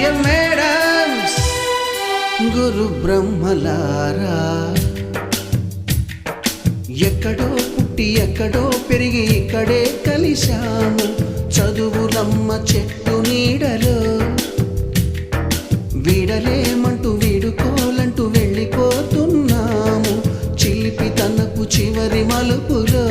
Dear madams, గురు బ్రహ్మలారా, ఎక్కడో పుట్టి ఎక్కడో పెరిగి ఇక్కడే కలిశాము చదువులమ్మ చెట్టు నీడలో. వీడలేమంటూ వీడుకోలంటూ వెళ్ళిపోతున్నాము చిలిపి తనపు చివరి మలుపులో.